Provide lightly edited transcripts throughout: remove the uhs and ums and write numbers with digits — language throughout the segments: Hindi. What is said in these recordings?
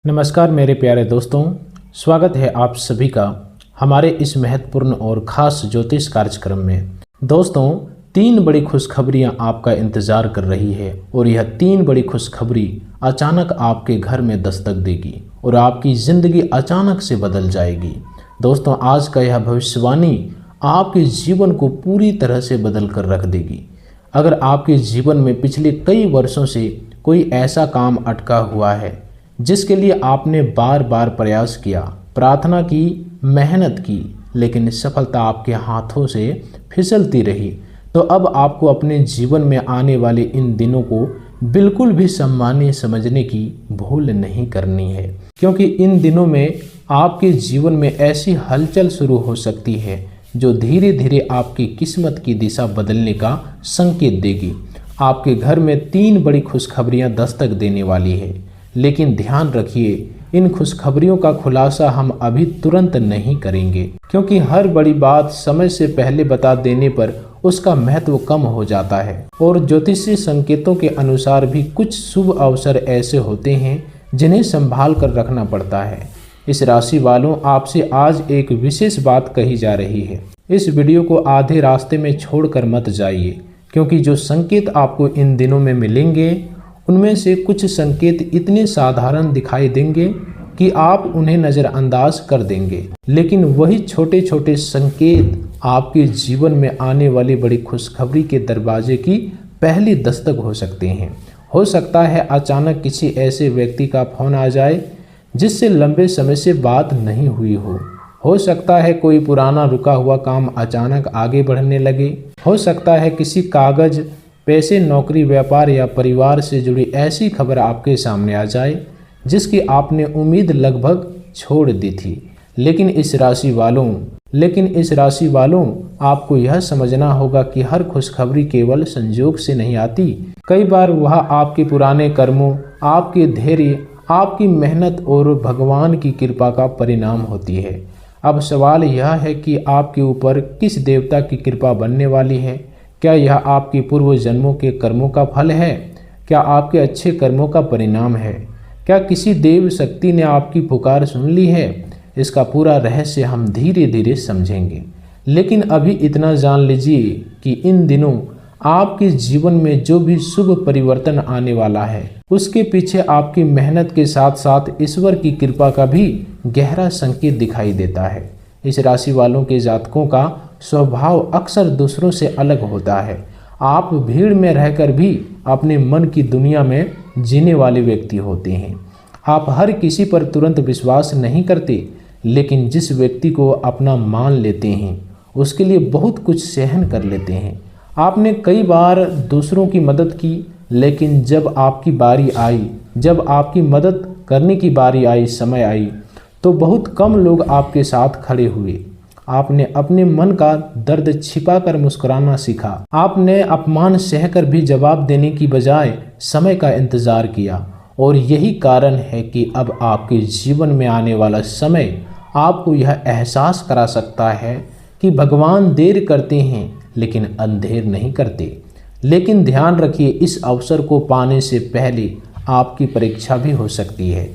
नमस्कार मेरे प्यारे दोस्तों, स्वागत है आप सभी का हमारे इस महत्वपूर्ण और ख़ास ज्योतिष कार्यक्रम में। दोस्तों, 3 बड़ी खुशखबरियां आपका इंतज़ार कर रही है और यह 3 बड़ी खुशखबरी अचानक आपके घर में दस्तक देगी और आपकी ज़िंदगी अचानक से बदल जाएगी। दोस्तों, आज का यह भविष्यवाणी आपके जीवन को पूरी तरह से बदल कर रख देगी। अगर आपके जीवन में पिछले कई वर्षों से कोई ऐसा काम अटका हुआ है जिसके लिए आपने बार बार प्रयास किया, प्रार्थना की, मेहनत की, लेकिन सफलता आपके हाथों से फिसलती रही, तो अब आपको अपने जीवन में आने वाले इन दिनों को बिल्कुल भी सम्मानीय समझने की भूल नहीं करनी है, क्योंकि इन दिनों में आपके जीवन में ऐसी हलचल शुरू हो सकती है जो धीरे धीरे आपकी किस्मत की दिशा बदलने का संकेत देगी। आपके घर में 3 बड़ी खुशखबरियां दस्तक देने वाली है, लेकिन ध्यान रखिए, इन खुशखबरियों का खुलासा हम अभी तुरंत नहीं करेंगे, क्योंकि हर बड़ी बात समय से पहले बता देने पर उसका महत्व कम हो जाता है। और ज्योतिषीय संकेतों के अनुसार भी कुछ शुभ अवसर ऐसे होते हैं जिन्हें संभाल कर रखना पड़ता है। इस राशि वालों, आपसे आज एक विशेष बात कही जा रही है। इस वीडियो को आधे रास्ते में छोड़कर मत जाइए, क्योंकि जो संकेत आपको इन दिनों में मिलेंगे उनमें से कुछ संकेत इतने साधारण दिखाई देंगे कि आप उन्हें नज़रअंदाज कर देंगे, लेकिन वही छोटे छोटे संकेत आपके जीवन में आने वाली बड़ी खुशखबरी के दरवाजे की पहली दस्तक हो सकते हैं। हो सकता है अचानक किसी ऐसे व्यक्ति का फोन आ जाए जिससे लंबे समय से बात नहीं हुई हो सकता है कोई पुराना रुका हुआ काम अचानक आगे बढ़ने लगे, हो सकता है किसी कागज, पैसे, नौकरी, व्यापार या परिवार से जुड़ी ऐसी खबर आपके सामने आ जाए जिसकी आपने उम्मीद लगभग छोड़ दी थी। लेकिन इस राशि वालों आपको यह समझना होगा कि हर खुशखबरी केवल संयोग से नहीं आती। कई बार वह आपके पुराने कर्मों, आपके धैर्य, आपकी मेहनत और भगवान की कृपा का परिणाम होती है। अब सवाल यह है कि आपके ऊपर किस देवता की कृपा बनने वाली है। क्या यह आपके पूर्व जन्मों के कर्मों का फल है? क्या आपके अच्छे कर्मों का परिणाम है? क्या किसी देव शक्ति ने आपकी पुकार सुन ली है? इसका पूरा रहस्य हम धीरे धीरे समझेंगे, लेकिन अभी इतना जान लीजिए कि इन दिनों आपके जीवन में जो भी शुभ परिवर्तन आने वाला है उसके पीछे आपकी मेहनत के साथ साथ ईश्वर की कृपा का भी गहरा संकेत दिखाई देता है। इस राशि वालों के जातकों का स्वभाव अक्सर दूसरों से अलग होता है। आप भीड़ में रहकर भी अपने मन की दुनिया में जीने वाले व्यक्ति होते हैं। आप हर किसी पर तुरंत विश्वास नहीं करते, लेकिन जिस व्यक्ति को अपना मान लेते हैं उसके लिए बहुत कुछ सहन कर लेते हैं। आपने कई बार दूसरों की मदद की, लेकिन जब आपकी मदद करने की बारी आई, समय आई, तो बहुत कम लोग आपके साथ खड़े हुए। आपने अपने मन का दर्द छिपाकर मुस्कुराना सीखा। आपने अपमान सहकर भी जवाब देने की बजाय समय का इंतजार किया, और यही कारण है कि अब आपके जीवन में आने वाला समय आपको यह एहसास करा सकता है कि भगवान देर करते हैं लेकिन अंधेर नहीं करते। लेकिन ध्यान रखिए, इस अवसर को पाने से पहले आपकी परीक्षा भी हो सकती है,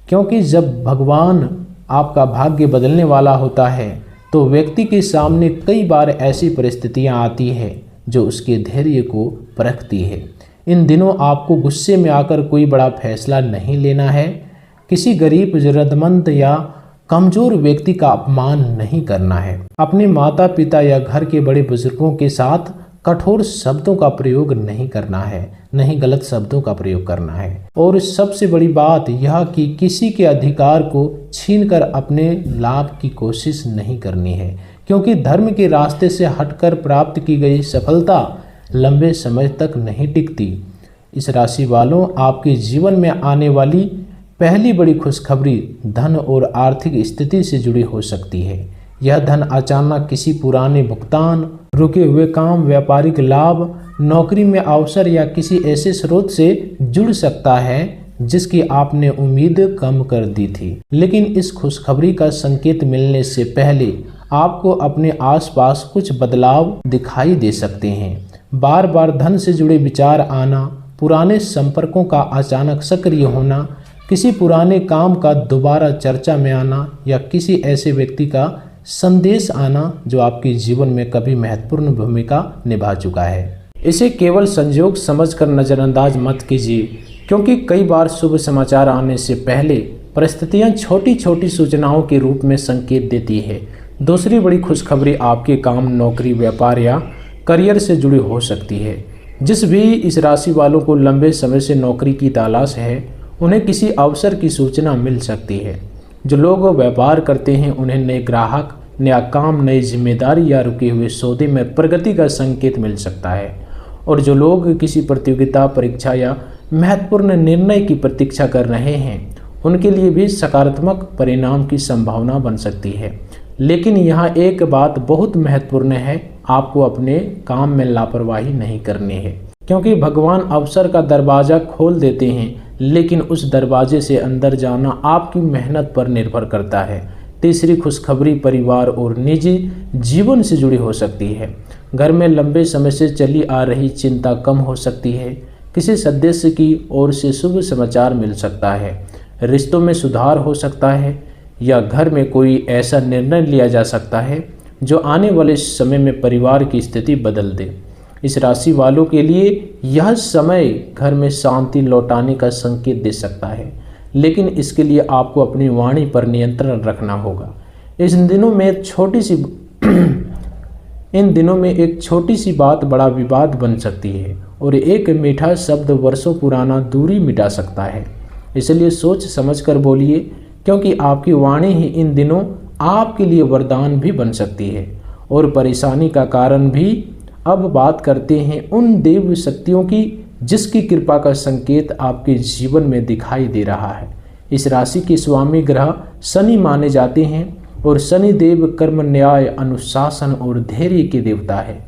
क्योंकि जब भगवान आपका भाग्य बदलने वाला होता है तो व्यक्ति के सामने कई बार ऐसी परिस्थितियां आती है जो उसके धैर्य को परखती है। इन दिनों आपको गुस्से में आकर कोई बड़ा फैसला नहीं लेना है। किसी गरीब, जरूरतमंद या कमज़ोर व्यक्ति का अपमान नहीं करना है। अपने माता पिता या घर के बड़े बुजुर्गों के साथ कठोर शब्दों का प्रयोग नहीं करना है, नहीं गलत शब्दों का प्रयोग करना है। और सबसे बड़ी बात यह कि किसी के अधिकार को छीनकर अपने लाभ की कोशिश नहीं करनी है, क्योंकि धर्म के रास्ते से हटकर प्राप्त की गई सफलता लंबे समय तक नहीं टिकती। इस राशि वालों, आपके जीवन में आने वाली पहली बड़ी खुशखबरी धन और आर्थिक स्थिति से जुड़ी हो सकती है। यह धन अचानक किसी पुराने भुगतान, रुके हुए काम, व्यापारिक लाभ, नौकरी में अवसर या किसी ऐसे स्रोत से जुड़ सकता है जिसकी आपने उम्मीद कम कर दी थी। लेकिन इस खुशखबरी का संकेत मिलने से पहले आपको अपने आसपास कुछ बदलाव दिखाई दे सकते हैं। बार बार धन से जुड़े विचार आना, पुराने संपर्कों का अचानक सक्रिय होना, किसी पुराने काम का दोबारा चर्चा में आना या किसी ऐसे व्यक्ति का संदेश आना जो आपके जीवन में कभी महत्वपूर्ण भूमिका निभा चुका है। इसे केवल संयोग समझकर नज़रअंदाज मत कीजिए, क्योंकि कई बार शुभ समाचार आने से पहले परिस्थितियां छोटी छोटी सूचनाओं के रूप में संकेत देती है। दूसरी बड़ी खुशखबरी आपके काम, नौकरी, व्यापार या करियर से जुड़ी हो सकती है। जिस भी इस राशि वालों को लंबे समय से नौकरी की तलाश है, उन्हें किसी अवसर की सूचना मिल सकती है। जो लोग व्यापार करते हैं उन्हें नए ग्राहक, नया काम, नई जिम्मेदारी या रुके हुए सौदे में प्रगति का संकेत मिल सकता है। और जो लोग किसी प्रतियोगिता, परीक्षा या महत्वपूर्ण निर्णय की प्रतीक्षा कर रहे हैं, उनके लिए भी सकारात्मक परिणाम की संभावना बन सकती है। लेकिन यहाँ एक बात बहुत महत्वपूर्ण है, आपको अपने काम में लापरवाही नहीं करनी है, क्योंकि भगवान अवसर का दरवाज़ा खोल देते हैं, लेकिन उस दरवाजे से अंदर जाना आपकी मेहनत पर निर्भर करता है। तीसरी खुशखबरी परिवार और निजी जीवन से जुड़ी हो सकती है। घर में लंबे समय से चली आ रही चिंता कम हो सकती है। किसी सदस्य की ओर से शुभ समाचार मिल सकता है। रिश्तों में सुधार हो सकता है या घर में कोई ऐसा निर्णय लिया जा सकता है जो आने वाले समय में परिवार की स्थिति बदल दे। इस राशि वालों के लिए यह समय घर में शांति लौटाने का संकेत दे सकता है, लेकिन इसके लिए आपको अपनी वाणी पर नियंत्रण रखना होगा। इन दिनों में एक छोटी सी बात बड़ा विवाद बन सकती है और एक मीठा शब्द वर्षों पुराना दूरी मिटा सकता है। इसलिए सोच समझकर बोलिए, क्योंकि आपकी वाणी ही इन दिनों आपके लिए वरदान भी बन सकती है और परेशानी का कारण भी। अब बात करते हैं उन देव शक्तियों की जिसकी कृपा का संकेत आपके जीवन में दिखाई दे रहा है। इस राशि के स्वामी ग्रह शनि माने जाते हैं और शनि देव कर्म, न्याय, अनुशासन और धैर्य के देवता है।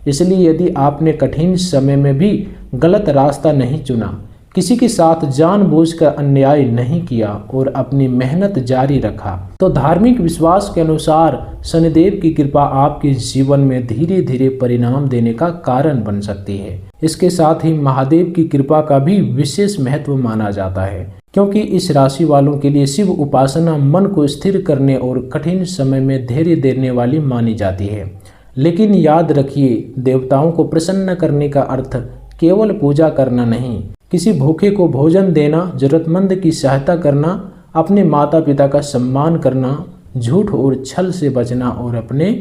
इसलिए यदि आपने कठिन समय में भी गलत रास्ता नहीं चुना, किसी के साथ जानबूझकर अन्याय नहीं किया और अपनी मेहनत जारी रखा, तो धार्मिक विश्वास के अनुसार शनिदेव की कृपा आपके जीवन में धीरे धीरे परिणाम देने का कारण बन सकती है। इसके साथ ही महादेव की कृपा का भी विशेष महत्व माना जाता है, क्योंकि इस राशि वालों के लिए शिव उपासना मन को स्थिर करने और कठिन समय में धैर्य देने वाली मानी जाती है। लेकिन याद रखिए, देवताओं को प्रसन्न करने का अर्थ केवल पूजा करना नहीं, किसी भूखे को भोजन देना, जरूरतमंद की सहायता करना, अपने माता पिता का सम्मान करना, झूठ और छल से बचना और अपने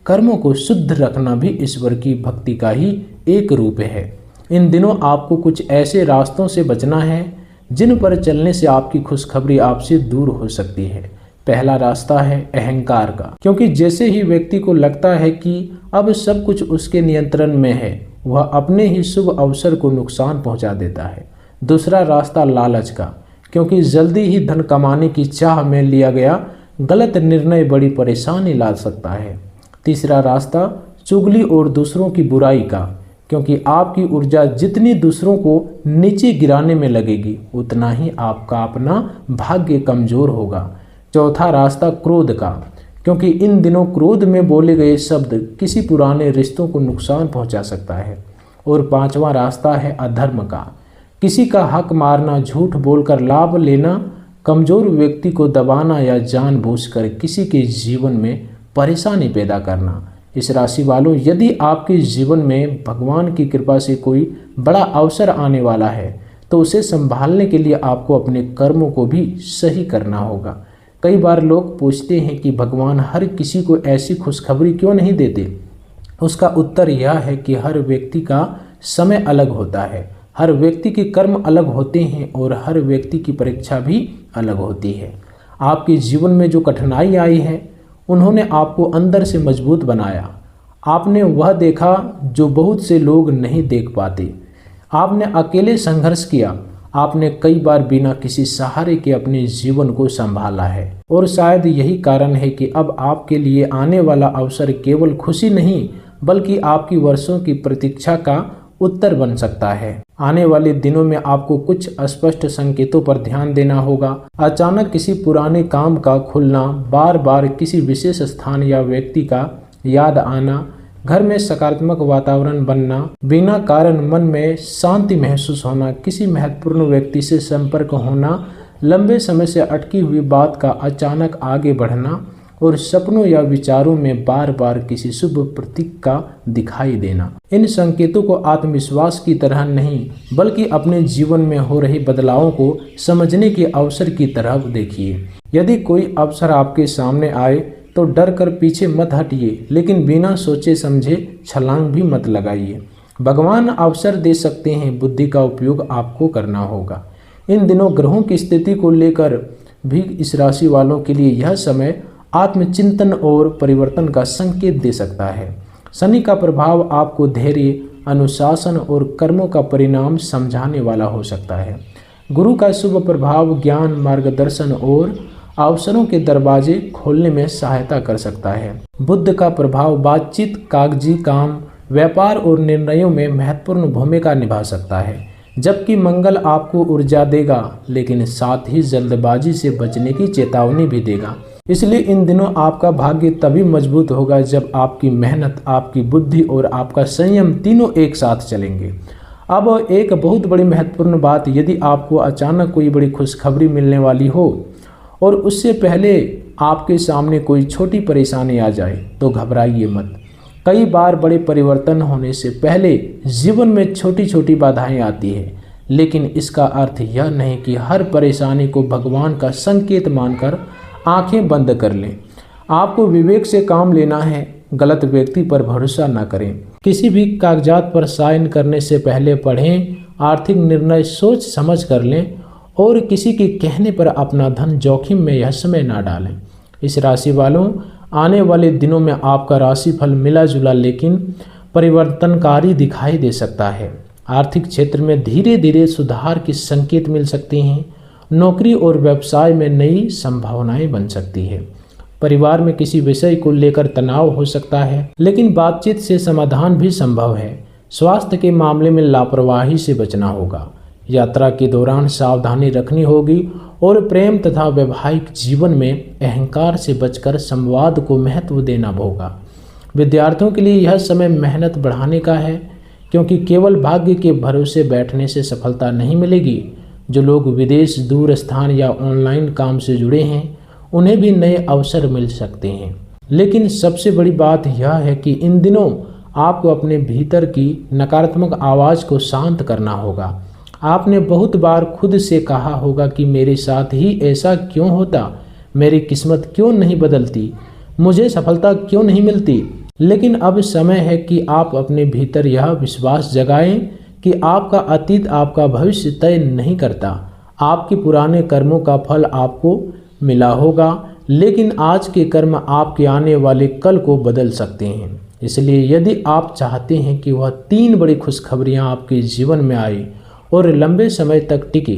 कर्मों को शुद्ध रखना भी ईश्वर की भक्ति का ही एक रूप है। इन दिनों आपको कुछ ऐसे रास्तों से बचना है जिन पर चलने से आपकी खुशखबरी आपसे दूर हो सकती है। पहला रास्ता है अहंकार का, क्योंकि जैसे ही व्यक्ति को लगता है कि अब सब कुछ उसके नियंत्रण में है, वह अपने ही शुभ अवसर को नुकसान पहुंचा देता है। दूसरा रास्ता लालच का, क्योंकि जल्दी ही धन कमाने की चाह में लिया गया गलत निर्णय बड़ी परेशानी ला सकता है। तीसरा रास्ता चुगली और दूसरों की बुराई का, क्योंकि आपकी ऊर्जा जितनी दूसरों को नीचे गिराने में लगेगी, उतना ही आपका अपना भाग्य कमजोर होगा। चौथा रास्ता क्रोध का, क्योंकि इन दिनों क्रोध में बोले गए शब्द किसी पुराने रिश्तों को नुकसान पहुंचा सकता है। और पांचवा रास्ता है अधर्म का, किसी का हक मारना, झूठ बोलकर लाभ लेना, कमजोर व्यक्ति को दबाना या जानबूझकर किसी के जीवन में परेशानी पैदा करना। इस राशि वालों, यदि आपके जीवन में भगवान की कृपा से कोई बड़ा अवसर आने वाला है, तो उसे संभालने के लिए आपको अपने कर्मों को भी सही करना होगा। कई बार लोग पूछते हैं कि भगवान हर किसी को ऐसी खुशखबरी क्यों नहीं देते। उसका उत्तर यह है कि हर व्यक्ति का समय अलग होता है, हर व्यक्ति के कर्म अलग होते हैं और हर व्यक्ति की परीक्षा भी अलग होती है। आपके जीवन में जो कठिनाई आई है, उन्होंने आपको अंदर से मजबूत बनाया। आपने वह देखा जो बहुत से लोग नहीं देख पाते। आपने अकेले संघर्ष किया, आपने कई बार बिना किसी सहारे के अपने जीवन को संभाला है। और शायद यही कारण है कि अब आपके लिए आने वाला अवसर केवल खुशी नहीं, बल्कि आपकी वर्षों की प्रतीक्षा का उत्तर बन सकता है। आने वाले दिनों में आपको कुछ स्पष्ट संकेतों पर ध्यान देना होगा। अचानक किसी पुराने काम का खुलना, बार बार किसी विशेष स्थान या व्यक्ति का याद आना, घर में सकारात्मक वातावरण बनना, बिना कारण मन में शांति महसूस होना, किसी महत्वपूर्ण व्यक्ति से संपर्क होना, लंबे समय से अटकी हुई बात का अचानक आगे बढ़ना और सपनों या विचारों में बार बार किसी शुभ प्रतीक का दिखाई देना। इन संकेतों को आत्मविश्वास की तरह नहीं बल्कि अपने जीवन में हो रहे बदलावों को समझने के अवसर की तरह देखिए। यदि कोई अवसर आपके सामने आए तो डर कर पीछे मत हटिए, लेकिन बिना सोचे समझे छलांग भी मत लगाइए। भगवान अवसर दे सकते हैं, बुद्धि का उपयोग आपको करना होगा। इन दिनों ग्रहों की स्थिति को लेकर भी इस राशि वालों के लिए यह समय आत्मचिंतन और परिवर्तन का संकेत दे सकता है। शनि का प्रभाव आपको धैर्य, अनुशासन और कर्मों का परिणाम समझाने वाला हो सकता है। गुरु का शुभ प्रभाव ज्ञान, मार्गदर्शन और अवसरों के दरवाजे खोलने में सहायता कर सकता है। बुध का प्रभाव बातचीत, कागजी काम, व्यापार और निर्णयों में महत्वपूर्ण भूमिका निभा सकता है, जबकि मंगल आपको ऊर्जा देगा लेकिन साथ ही जल्दबाजी से बचने की चेतावनी भी देगा। इसलिए इन दिनों आपका भाग्य तभी मजबूत होगा जब आपकी मेहनत, आपकी बुद्धि और आपका संयम तीनों एक साथ चलेंगे। अब एक बहुत बड़ी महत्वपूर्ण बात, यदि आपको अचानक कोई बड़ी खुशखबरी मिलने वाली हो और उससे पहले आपके सामने कोई छोटी परेशानी आ जाए तो घबराइए मत। कई बार बड़े परिवर्तन होने से पहले जीवन में छोटी छोटी बाधाएं आती है, लेकिन इसका अर्थ यह नहीं कि हर परेशानी को भगवान का संकेत मानकर आंखें बंद कर लें। आपको विवेक से काम लेना है, गलत व्यक्ति पर भरोसा न करें। किसी भी कागजात पर साइन करने से पहले पढ़ें, आर्थिक निर्णय सोच समझ कर लें और किसी के कहने पर अपना धन जोखिम में यह समय ना डालें। इस राशि वालों, आने वाले दिनों में आपका राशिफल मिला जुला लेकिन परिवर्तनकारी दिखाई दे सकता है। आर्थिक क्षेत्र में धीरे धीरे सुधार के संकेत मिल सकते हैं। नौकरी और व्यवसाय में नई संभावनाएं बन सकती है। परिवार में किसी विषय को लेकर तनाव हो सकता है, लेकिन बातचीत से समाधान भी संभव है। स्वास्थ्य के मामले में लापरवाही से बचना होगा। यात्रा के दौरान सावधानी रखनी होगी और प्रेम तथा वैवाहिक जीवन में अहंकार से बचकर संवाद को महत्व देना होगा। विद्यार्थियों के लिए यह समय मेहनत बढ़ाने का है, क्योंकि केवल भाग्य के भरोसे बैठने से सफलता नहीं मिलेगी। जो लोग विदेश, दूर स्थान या ऑनलाइन काम से जुड़े हैं, उन्हें भी नए अवसर मिल सकते हैं। लेकिन सबसे बड़ी बात यह है कि इन दिनों आपको अपने भीतर की नकारात्मक आवाज़ को शांत करना होगा। आपने बहुत बार खुद से कहा होगा कि मेरे साथ ही ऐसा क्यों होता, मेरी किस्मत क्यों नहीं बदलती, मुझे सफलता क्यों नहीं मिलती। लेकिन अब समय है कि आप अपने भीतर यह विश्वास जगाएं कि आपका अतीत आपका भविष्य तय नहीं करता। आपके पुराने कर्मों का फल आपको मिला होगा, लेकिन आज के कर्म आपके आने वाले कल को बदल सकते हैं। इसलिए यदि आप चाहते हैं कि वह 3 बड़ी खुशखबरियां आपके जीवन में आए और लंबे समय तक टिके,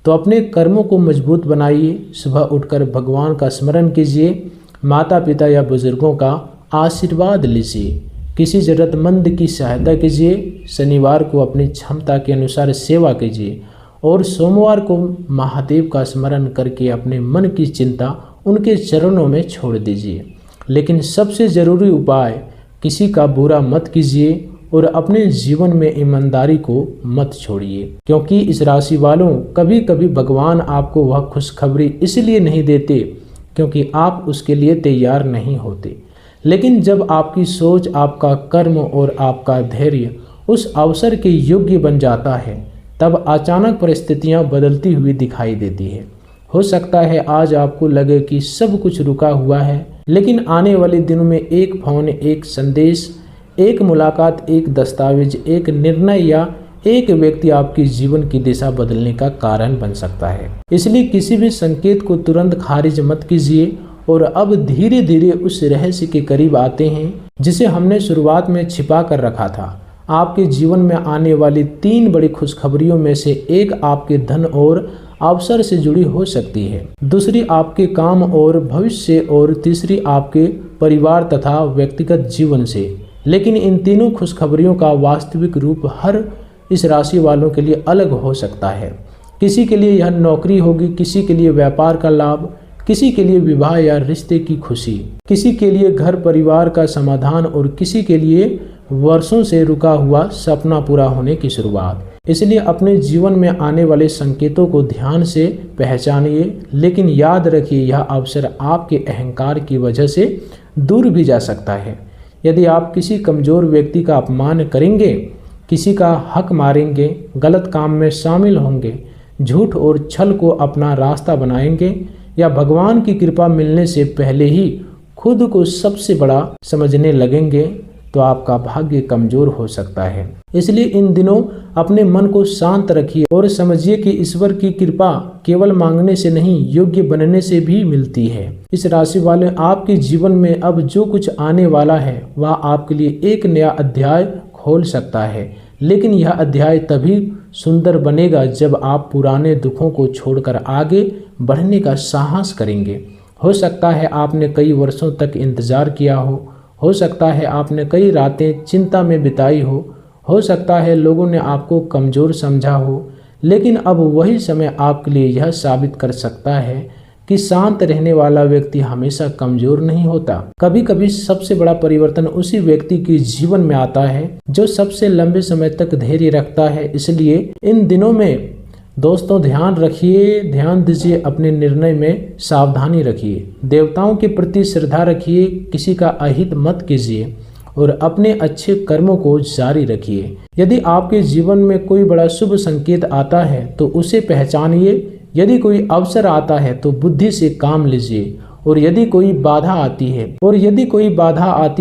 तो अपने कर्मों को मजबूत बनाइए। सुबह उठकर भगवान का स्मरण कीजिए, माता पिता या बुजुर्गों का आशीर्वाद लीजिए, किसी ज़रूरतमंद की सहायता कीजिए। शनिवार को अपनी क्षमता के अनुसार सेवा कीजिए और सोमवार को महादेव का स्मरण करके अपने मन की चिंता उनके चरणों में छोड़ दीजिए। लेकिन सबसे ज़रूरी उपाय, किसी का बुरा मत कीजिए और अपने जीवन में ईमानदारी को मत छोड़िए, क्योंकि इस राशि वालों, कभी कभी भगवान आपको वह खुशखबरी इसलिए नहीं देते क्योंकि आप उसके लिए तैयार नहीं होते। लेकिन जब आपकी सोच, आपका कर्म और आपका धैर्य उस अवसर के योग्य बन जाता है, तब अचानक परिस्थितियां बदलती हुई दिखाई देती है। हो सकता है आज आपको लगे कि सब कुछ रुका हुआ है, लेकिन आने वाले दिनों में एक फोन, एक संदेश, एक मुलाकात, एक दस्तावेज, एक निर्णय या एक व्यक्ति आपके जीवन की दिशा बदलने का कारण बन सकता है। इसलिए किसी भी संकेत को तुरंत खारिज मत कीजिए और अब धीरे धीरे उस रहस्य के करीब आते हैं जिसे हमने शुरुआत में छिपा कर रखा था। आपके जीवन में आने वाली 3 बड़ी खुशखबरियों में से एक आपके धन और अवसर से जुड़ी हो सकती है, दूसरी आपके काम और भविष्य से और तीसरी आपके परिवार तथा व्यक्तिगत जीवन से। लेकिन इन तीनों खुशखबरियों का वास्तविक रूप हर इस राशि वालों के लिए अलग हो सकता है। किसी के लिए यह नौकरी होगी, किसी के लिए व्यापार का लाभ, किसी के लिए विवाह या रिश्ते की खुशी, किसी के लिए घर परिवार का समाधान और किसी के लिए वर्षों से रुका हुआ सपना पूरा होने की शुरुआत। इसलिए अपने जीवन में आने वाले संकेतों को ध्यान से पहचानिए, लेकिन याद रखिए यह अवसर आपके अहंकार की वजह से दूर भी जा सकता है। यदि आप किसी कमज़ोर व्यक्ति का अपमान करेंगे, किसी का हक मारेंगे, गलत काम में शामिल होंगे, झूठ और छल को अपना रास्ता बनाएंगे या भगवान की कृपा मिलने से पहले ही खुद को सबसे बड़ा समझने लगेंगे, तो आपका भाग्य कमजोर हो सकता है। इसलिए इन दिनों अपने मन को शांत रखिए और समझिए कि ईश्वर की कृपा केवल मांगने से नहीं, योग्य बनने से भी मिलती है। इस राशि वाले आपके जीवन में अब जो कुछ आने वाला है वह आपके लिए एक नया अध्याय खोल सकता है, लेकिन यह अध्याय तभी सुंदर बनेगा जब आप पुराने दुखों को छोड़कर आगे बढ़ने का साहस करेंगे। हो सकता है आपने कई वर्षों तक इंतजार किया हो सकता है आपने कई रातें चिंता में बिताई हो सकता है लोगों ने आपको कमज़ोर समझा हो, लेकिन अब वही समय आपके लिए यह साबित कर सकता है कि शांत रहने वाला व्यक्ति हमेशा कमज़ोर नहीं होता। कभी कभी सबसे बड़ा परिवर्तन उसी व्यक्ति के जीवन में आता है जो सबसे लंबे समय तक धैर्य रखता है। इसलिए इन दिनों में दोस्तों ध्यान रखिए, ध्यान दीजिए, अपने निर्णय में सावधानी रखिए, देवताओं के प्रति श्रद्धा रखिए, किसी का अहित मत कीजिए और अपने अच्छे कर्मों को जारी रखिए। यदि आपके जीवन में कोई बड़ा शुभ संकेत आता है तो उसे पहचानिए। यदि कोई अवसर आता है तो बुद्धि से काम लीजिए और यदि कोई बाधा आती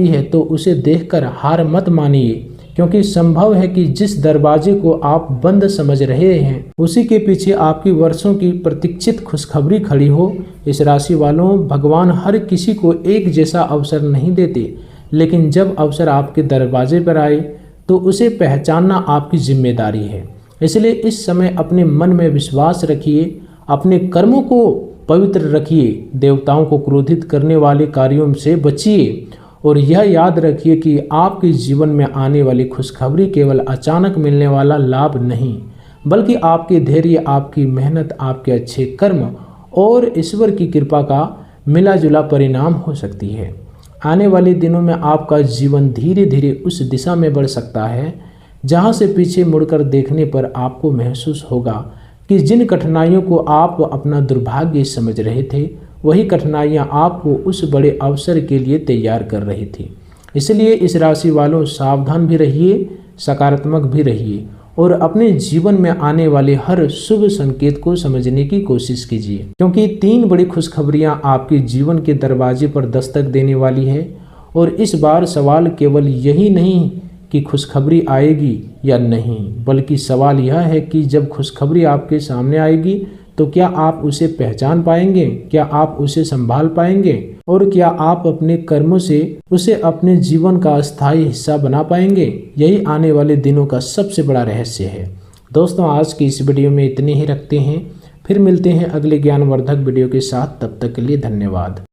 है तो उसे देखकर हार मत मानिए, क्योंकि संभव है कि जिस दरवाजे को आप बंद समझ रहे हैं उसी के पीछे आपकी वर्षों की प्रतीक्षित खुशखबरी खड़ी हो। इस राशि वालों, भगवान हर किसी को एक जैसा अवसर नहीं देते, लेकिन जब अवसर आपके दरवाजे पर आए तो उसे पहचानना आपकी जिम्मेदारी है। इसलिए इस समय अपने मन में विश्वास रखिए, अपने कर्मों को पवित्र रखिए, देवताओं को क्रोधित करने वाले कार्यों से बचिए और यह याद रखिए कि आपके जीवन में आने वाली खुशखबरी केवल अचानक मिलने वाला लाभ नहीं, बल्कि आपके धैर्य, आपकी मेहनत, आपके अच्छे कर्म और ईश्वर की कृपा का मिला जुला परिणाम हो सकती है। आने वाले दिनों में आपका जीवन धीरे धीरे उस दिशा में बढ़ सकता है जहां से पीछे मुड़कर देखने पर आपको महसूस होगा कि जिन कठिनाइयों को आप अपना दुर्भाग्य समझ रहे थे वही कठिनाइयां आपको उस बड़े अवसर के लिए तैयार कर रही थी। इसलिए इस राशि वालों, सावधान भी रहिए, सकारात्मक भी रहिए और अपने जीवन में आने वाले हर शुभ संकेत को समझने की कोशिश कीजिए, क्योंकि 3 बड़ी खुशखबरियां आपके जीवन के दरवाजे पर दस्तक देने वाली है। और इस बार सवाल केवल यही नहीं कि खुशखबरी आएगी या नहीं, बल्कि सवाल यह है कि जब खुशखबरी आपके सामने आएगी तो क्या आप उसे पहचान पाएंगे, क्या आप उसे संभाल पाएंगे और क्या आप अपने कर्मों से उसे अपने जीवन का अस्थायी हिस्सा बना पाएंगे। यही आने वाले दिनों का सबसे बड़ा रहस्य है। दोस्तों, आज की इस वीडियो में इतने ही रखते हैं, फिर मिलते हैं अगले ज्ञानवर्धक वीडियो के साथ। तब तक के लिए धन्यवाद।